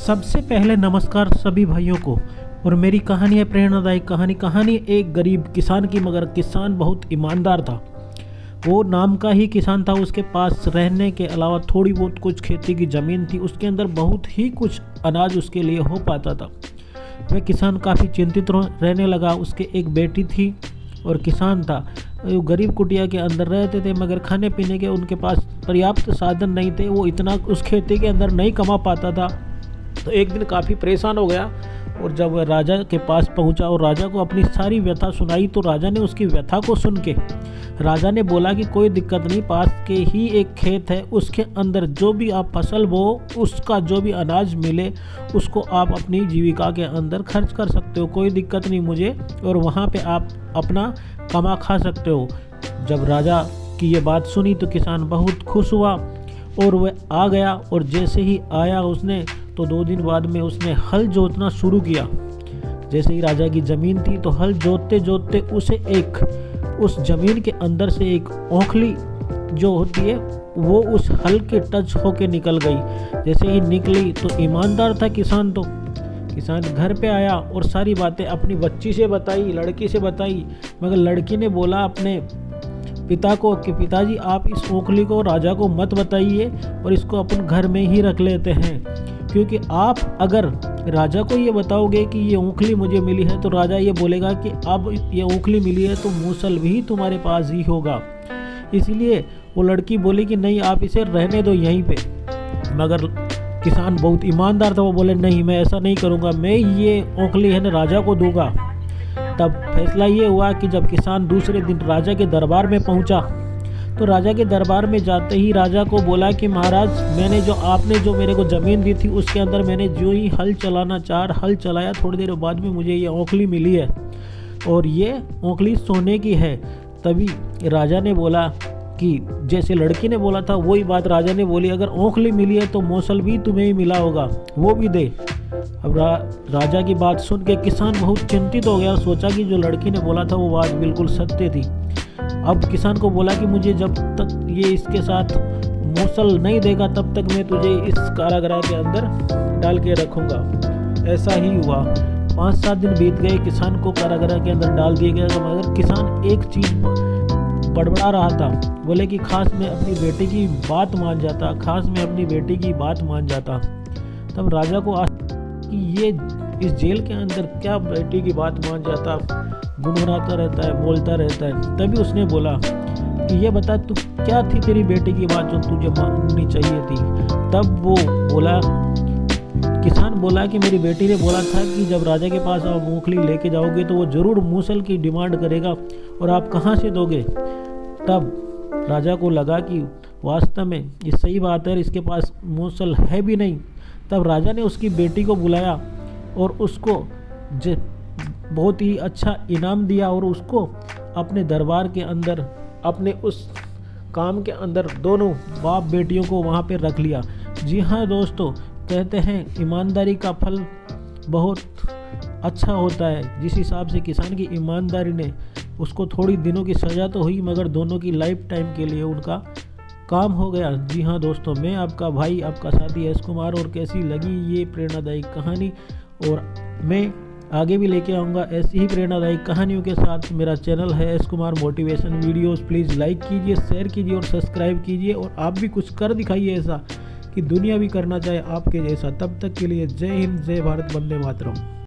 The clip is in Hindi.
सबसे पहले नमस्कार सभी भाइयों को। और मेरी कहानी है प्रेरणादायक कहानी एक गरीब किसान की, मगर किसान बहुत ईमानदार था। वो नाम का ही किसान था। उसके पास रहने के अलावा थोड़ी बहुत कुछ खेती की ज़मीन थी। उसके अंदर बहुत ही कुछ अनाज उसके लिए हो पाता था। वह किसान काफ़ी चिंतित रहने लगा। उसके एक बेटी थी और किसान था। वो गरीब कुटिया के अंदर रहते थे, मगर खाने पीने के उनके पास पर्याप्त साधन नहीं थे। वो इतना उस खेती के अंदर नहीं कमा पाता था। तो एक दिन काफ़ी परेशान हो गया और जब वह राजा के पास पहुंचा और राजा को अपनी सारी व्यथा सुनाई, तो राजा ने उसकी व्यथा को सुन के राजा ने बोला कि कोई दिक्कत नहीं, पास के ही एक खेत है, उसके अंदर जो भी आप फसल बो, उसका जो भी अनाज मिले उसको आप अपनी जीविका के अंदर खर्च कर सकते हो, कोई दिक्कत नहीं मुझे, और वहाँ पे आप अपना कमा खा सकते हो। जब राजा की ये बात सुनी तो किसान बहुत खुश हुआ और वह आ गया। और जैसे ही आया उसने, तो 2 दिन बाद में उसने हल जोतना शुरू किया। जैसे ही राजा की ज़मीन थी, तो हल जोतते जोतते उसे उस ज़मीन के अंदर से एक ओखली जो होती है वो उस हल के टच होके निकल गई। जैसे ही निकली तो ईमानदार था किसान। तो किसान घर पे आया और सारी बातें अपनी बच्ची से बताई, लड़की से बताई। मगर लड़की ने बोला अपने पिता को कि पिताजी आप इस ओखली को राजा को मत बताइए और इसको अपन घर में ही रख लेते हैं, क्योंकि आप अगर राजा को ये बताओगे कि ये ओखली मुझे मिली है, तो राजा ये बोलेगा कि अब ये ओखली मिली है तो मूसल भी तुम्हारे पास ही होगा। इसीलिए वो लड़की बोली कि नहीं, आप इसे रहने दो यहीं पे। मगर किसान बहुत ईमानदार था। वो बोले नहीं, मैं ऐसा नहीं करूँगा, मैं ये ओखली है ना राजा को दूंगा। तब फैसला ये हुआ कि जब किसान दूसरे दिन राजा के दरबार में पहुंचा, तो राजा के दरबार में जाते ही राजा को बोला कि महाराज, मैंने आपने जो मेरे को ज़मीन दी थी उसके अंदर मैंने जो ही हल चलाना 4 हल चलाया, थोड़ी देर बाद में मुझे ये ओखली मिली है और ये ओखली सोने की है। तभी राजा ने बोला कि जैसे लड़की ने बोला था वही बात राजा ने बोली, अगर ओखली मिली है तो मौसल भी तुम्हें ही मिला होगा, वो भी दे। अब राजा की बात सुन के किसान बहुत चिंतित हो गया। सोचा कि जो लड़की ने बोला था वो बात बिल्कुल सत्य थी। अब किसान को बोला कि मुझे जब तक ये इसके साथ मौसल नहीं देगा तब तक मैं तुझे इस कारागृह के अंदर डाल के रखूँगा। ऐसा ही हुआ। 5-7 दिन बीत गए, किसान को कारागृह के अंदर डाल दिया गया। मगर किसान एक चीज़ बड़बड़ा रहा था। बोले कि खास मैं अपनी बेटी की बात मान जाता, खास मैं अपनी बेटी की बात मान जाता। तब राजा को कि ये इस जेल के अंदर क्या बेटी की बात मान जाता, गुनगुनाता रहता है, बोलता रहता है। तभी उसने बोला कि ये बता तू क्या थी तेरी बेटी की बात जो तुझे माननी चाहिए थी। तब वो बोला, किसान बोला कि मेरी बेटी ने बोला था कि जब राजा के पास आप मूंगफली लेके जाओगे तो वो ज़रूर मूसल की डिमांड करेगा और आप कहाँ से दोगे। तब राजा को लगा कि वास्तव में ये सही बात है, इसके पास मूसल है भी नहीं। तब राजा ने उसकी बेटी को बुलाया और उसको बहुत ही अच्छा इनाम दिया और उसको अपने दरबार के अंदर, अपने उस काम के अंदर दोनों बाप बेटियों को वहाँ पे रख लिया। जी हाँ दोस्तों, कहते हैं ईमानदारी का फल बहुत अच्छा होता है। जिस हिसाब से किसान की ईमानदारी ने, उसको थोड़ी दिनों की सज़ा तो हुई मगर दोनों की लाइफ टाइम के लिए उनका काम हो गया। जी हाँ दोस्तों, मैं आपका भाई, आपका साथी एस कुमार। और कैसी लगी ये प्रेरणादायक कहानी, और मैं आगे भी लेके आऊँगा ऐसी ही प्रेरणादायक कहानियों के साथ। मेरा चैनल है S Kumar motivation videos. Please like कीजिए, शेयर कीजिए और सब्सक्राइब कीजिए। और आप भी कुछ कर दिखाइए ऐसा कि दुनिया भी करना चाहे आपके जैसा। तब तक के लिए जय हिंद, जय भारत, वंदे मातरम।